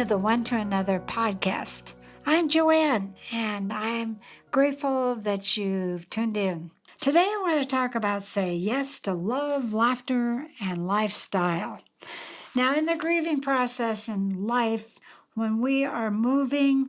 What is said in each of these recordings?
to the One to Another podcast. I'm Joanne, and I'm grateful that you've tuned in. Today I want to talk about say yes to love, laughter, and lifestyle. Now, in the grieving process in life, when we are moving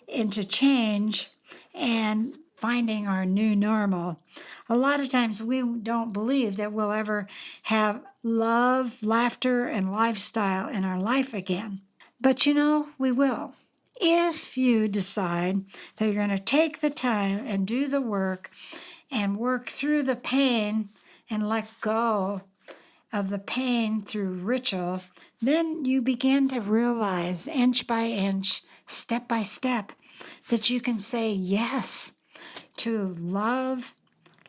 into change and finding our new normal, a lot of times we don't believe that we'll ever have love, laughter, and lifestyle in our life again. But we will. If you decide that you're going to take the time and do the work and work through the pain and let go of the pain through ritual, then you begin to realize inch by inch, step by step, that you can say yes to love,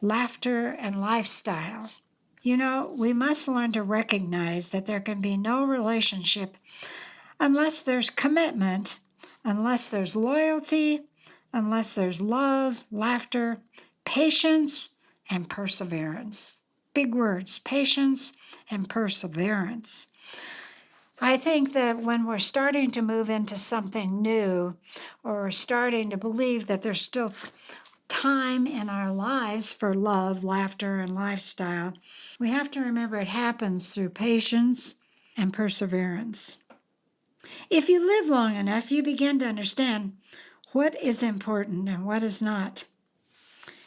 laughter, and lifestyle. We must learn to recognize that there can be no relationship unless there's commitment, unless there's loyalty, unless there's love, laughter, patience, and perseverance. Big words, patience and perseverance. I think that when we're starting to move into something new, or starting to believe that there's still time in our lives for love, laughter, and lifestyle, we have to remember it happens through patience and perseverance. If you live long enough, you begin to understand what is important and what is not.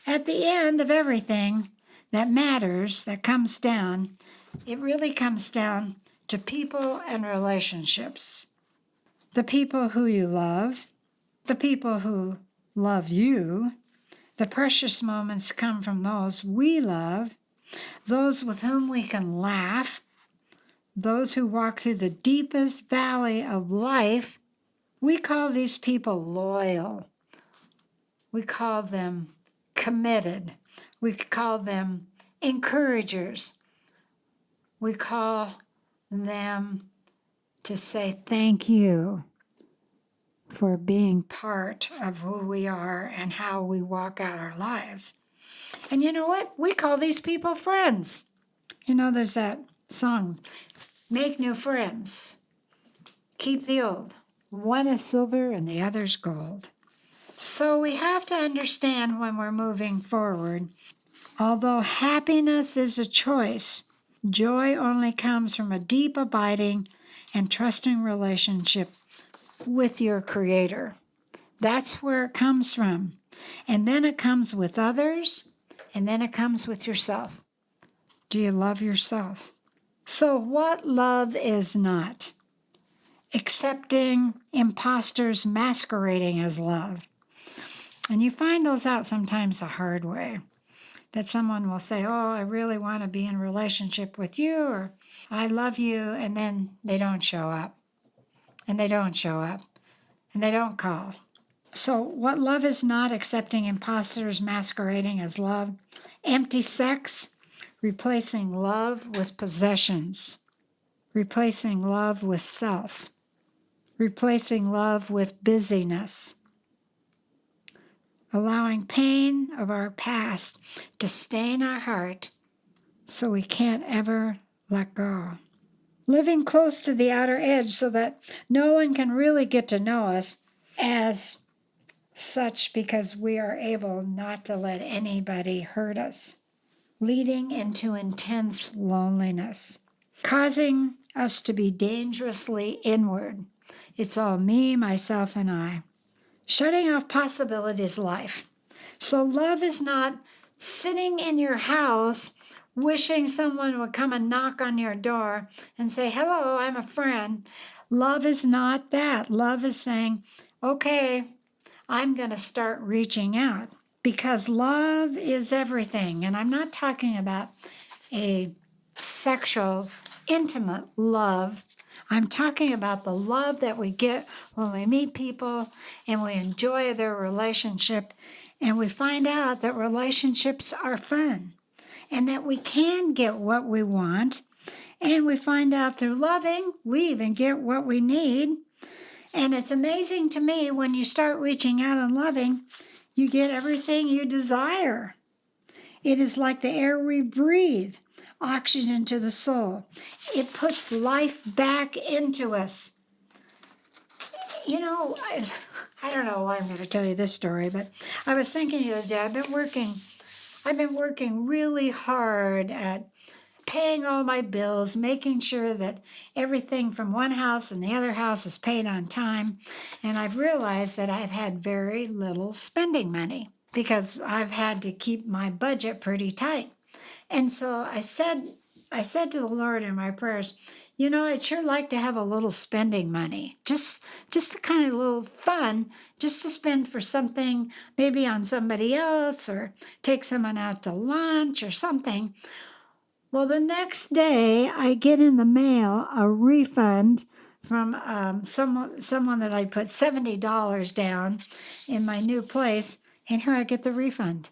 At the end of everything that matters, that comes down, it really comes down to people and relationships. The people who you love, the people who love you. The precious moments come from those we love, those with whom we can laugh, those who walk through the deepest valley of life. We call these people loyal. We call them committed. We call them encouragers. We call them to say thank you for being part of who we are and how we walk out our lives. And you know what? We call these people friends. There's that song, make new friends, keep the old. One is silver and the other's gold. So we have to understand when we're moving forward, although happiness is a choice, joy only comes from a deep, abiding, and trusting relationship with your Creator. That's where it comes from. And then it comes with others, and then it comes with yourself. Do you love yourself? So what love is not? Accepting imposters masquerading as love. And you find those out sometimes the hard way. That someone will say, oh, I really want to be in a relationship with you, or I love you, and then they don't show up. And they don't show up. And they don't call. So what love is not? Accepting imposters masquerading as love. Empty sex, replacing love with possessions. Replacing love with self. Replacing love with busyness. Allowing pain of our past to stain our heart so we can't ever let go. Living close to the outer edge so that no one can really get to know us as such because we are able not to let anybody hurt us. Leading into intense loneliness. Causing us to be dangerously inward. It's all me, myself, and I. Shutting off possibilities life. So love is not sitting in your house wishing someone would come and knock on your door and say, hello, I'm a friend. Love is not that. Love is saying, okay, I'm going to start reaching out because love is everything. And I'm not talking about a sexual, intimate love. I'm talking about the love that we get when we meet people and we enjoy their relationship and we find out that relationships are fun and that we can get what we want, and we find out through loving we even get what we need. And it's amazing to me when you start reaching out and loving, you get everything you desire. It is like the air we breathe. Oxygen to the soul. It puts life back into us. I don't know why I'm going to tell you this story, but I was thinking the other day, I've been working really hard at paying all my bills, making sure that everything from one house and the other house is paid on time. And I've realized that I've had very little spending money because I've had to keep my budget pretty tight. And so I said to the Lord in my prayers, I'd sure like to have a little spending money, just the kind of little fun, just to spend for something, maybe on somebody else or take someone out to lunch or something. Well, the next day I get in the mail a refund from someone that I put $70 down in my new place, and here I get the refund.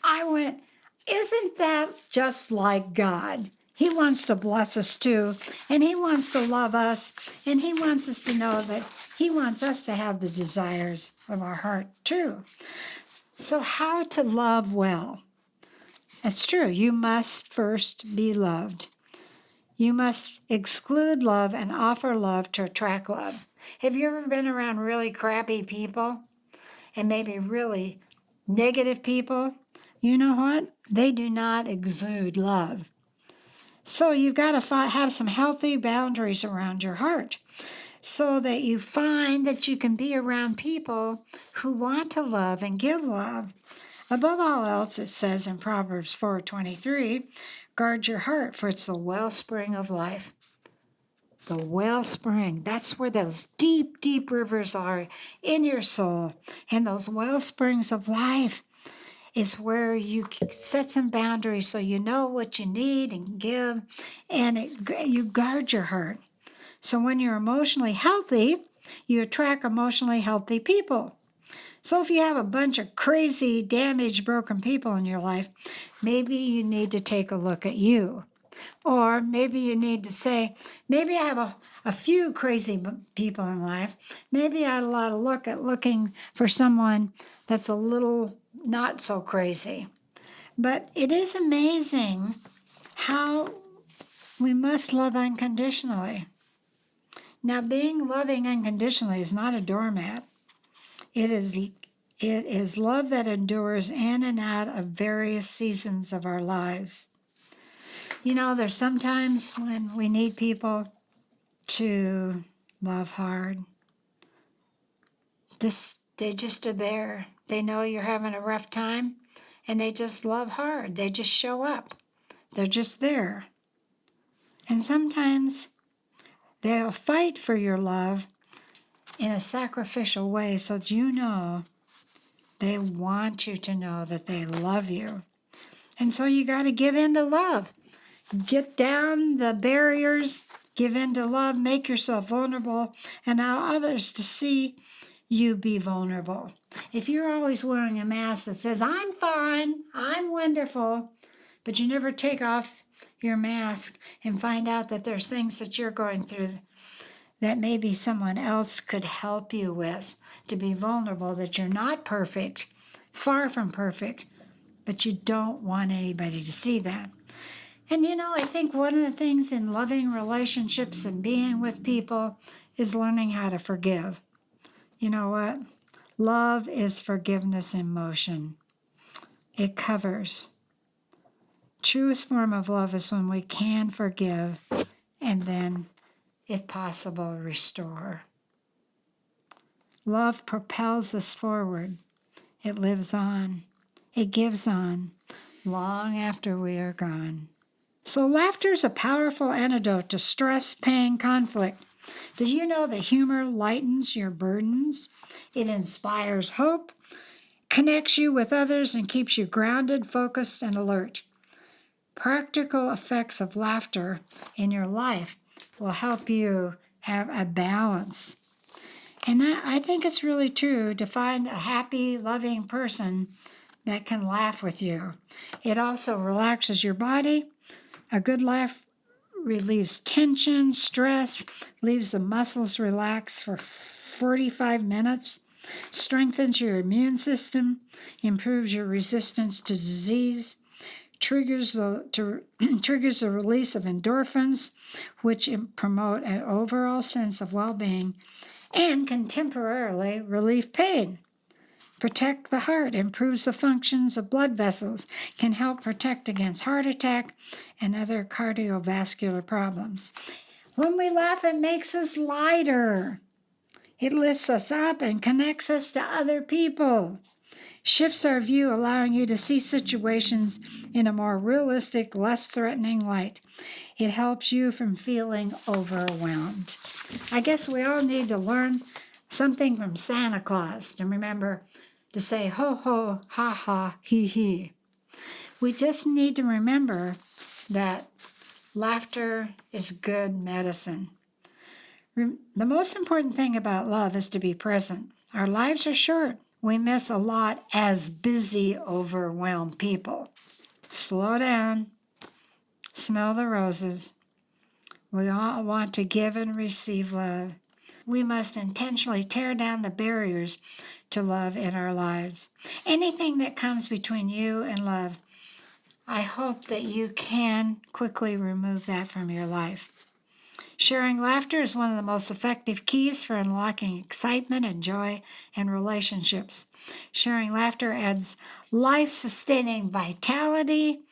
I went, isn't that just like God? He wants to bless us too, and He wants to love us, and He wants us to know that He wants us to have the desires of our heart too. So, how to love well? It's true. You must first be loved. You must exclude love and offer love to attract love. Have you ever been around really crappy people and maybe really negative people? You know what? They do not exude love. So you've got to have some healthy boundaries around your heart so that you find that you can be around people who want to love and give love. Above all else, it says in Proverbs 4:23, guard your heart, for it's the wellspring of life. The wellspring, that's where those deep, deep rivers are in your soul. And those wellsprings of life is where you set some boundaries so you know what you need and give, and you guard your heart. So when you're emotionally healthy, you attract emotionally healthy people. So if you have a bunch of crazy, damaged, broken people in your life, maybe you need to take a look at you. Or maybe you need to say, maybe I have a few crazy people in life. Maybe I ought to look at looking for someone that's a little not so crazy. But it is amazing how we must love unconditionally. Now, being loving unconditionally is not a doormat. It is love that endures in and out of various seasons of our lives. There's sometimes when we need people to love hard. They just are there. They know you're having a rough time, and they just love hard. They just show up. They're just there. And sometimes they'll fight for your love in a sacrificial way so that you know they want you to know that they love you. And so you got to give in to love. Get down the barriers, give in to love, make yourself vulnerable, and allow others to see you be vulnerable. If you're always wearing a mask that says, I'm fine, I'm wonderful, but you never take off your mask and find out that there's things that you're going through that maybe someone else could help you with, to be vulnerable, that you're not perfect, far from perfect, but you don't want anybody to see that. And I think one of the things in loving relationships and being with people is learning how to forgive. You know what? Love is forgiveness in motion. It covers. Truest form of love is when we can forgive and then, if possible, restore. Love propels us forward. It lives on. It gives on long after we are gone. So laughter is a powerful antidote to stress, pain, conflict. Did you know that humor lightens your burdens? It inspires hope, connects you with others, and keeps you grounded, focused, and alert. Practical effects of laughter in your life will help you have a balance. And I think it's really true to find a happy, loving person that can laugh with you. It also relaxes your body. A good laugh relieves tension, stress, leaves the muscles relaxed for 45 minutes, strengthens your immune system, improves your resistance to disease, triggers the release of endorphins, which promote an overall sense of well-being and can temporarily relieve pain. Protect the heart, improves the functions of blood vessels, can help protect against heart attack and other cardiovascular problems. When we laugh, it makes us lighter. It lifts us up and connects us to other people. Shifts our view, allowing you to see situations in a more realistic, less threatening light. It helps you from feeling overwhelmed. I guess we all need to learn something from Santa Claus to remember to say ho ho, ha ha, he he. We just need to remember that laughter is good medicine. The most important thing about love is to be present. Our lives are short. We miss a lot as busy, overwhelmed people. Slow down. Smell the roses. We all want to give and receive love. We must intentionally tear down the barriers to love in our lives. Anything that comes between you and love, I hope that you can quickly remove that from your life. Sharing laughter is one of the most effective keys for unlocking excitement and joy in relationships. Sharing laughter adds life-sustaining vitality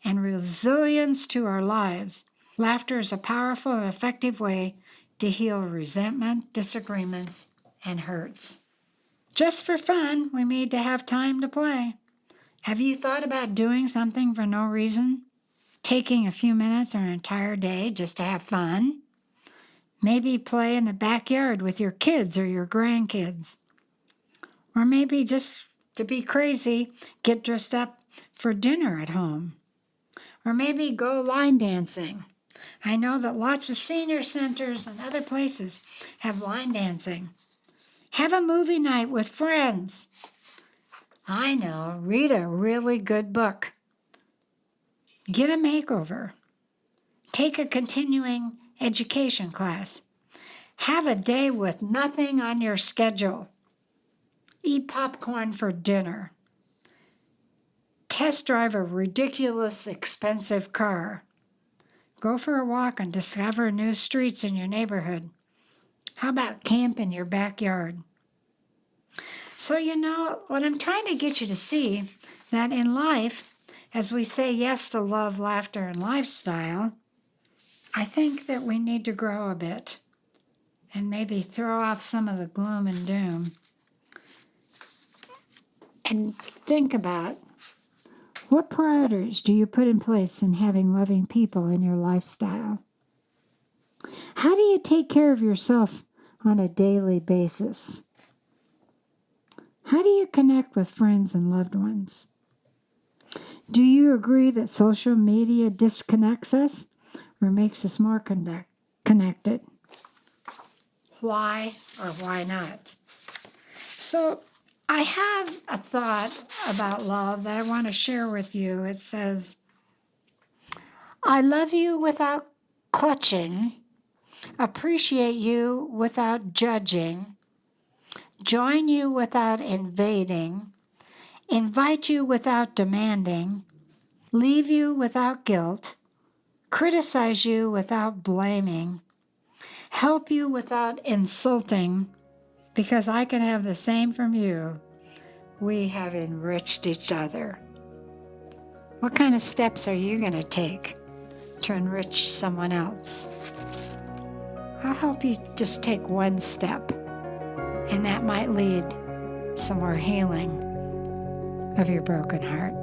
and resilience to our lives. Laughter is a powerful and effective way to heal resentment, disagreements, and hurts. Just for fun, we need to have time to play. Have you thought about doing something for no reason? Taking a few minutes or an entire day just to have fun? Maybe play in the backyard with your kids or your grandkids. Or maybe just to be crazy, get dressed up for dinner at home. Or maybe go line dancing. I know that lots of senior centers and other places have line dancing. Have a movie night with friends. I know, read a really good book. Get a makeover. Take a continuing education class. Have a day with nothing on your schedule. Eat popcorn for dinner. Test drive a ridiculous, expensive car. Go for a walk and discover new streets in your neighborhood. How about camp in your backyard? So, what I'm trying to get you to see, that in life, as we say yes to love, laughter, and lifestyle, I think that we need to grow a bit and maybe throw off some of the gloom and doom and think about what priorities do you put in place in having loving people in your lifestyle? How do you take care of yourself on a daily basis? How do you connect with friends and loved ones? Do you agree that social media disconnects us or makes us more connected? Why or why not? So I have a thought about love that I want to share with you. It says, I love you without clutching, appreciate you without judging, join you without invading, invite you without demanding, leave you without guilt, criticize you without blaming, help you without insulting, because I can have the same from you. We have enriched each other. What kind of steps are you going to take to enrich someone else? I'll help you just take one step, and that might lead some more healing of your broken heart.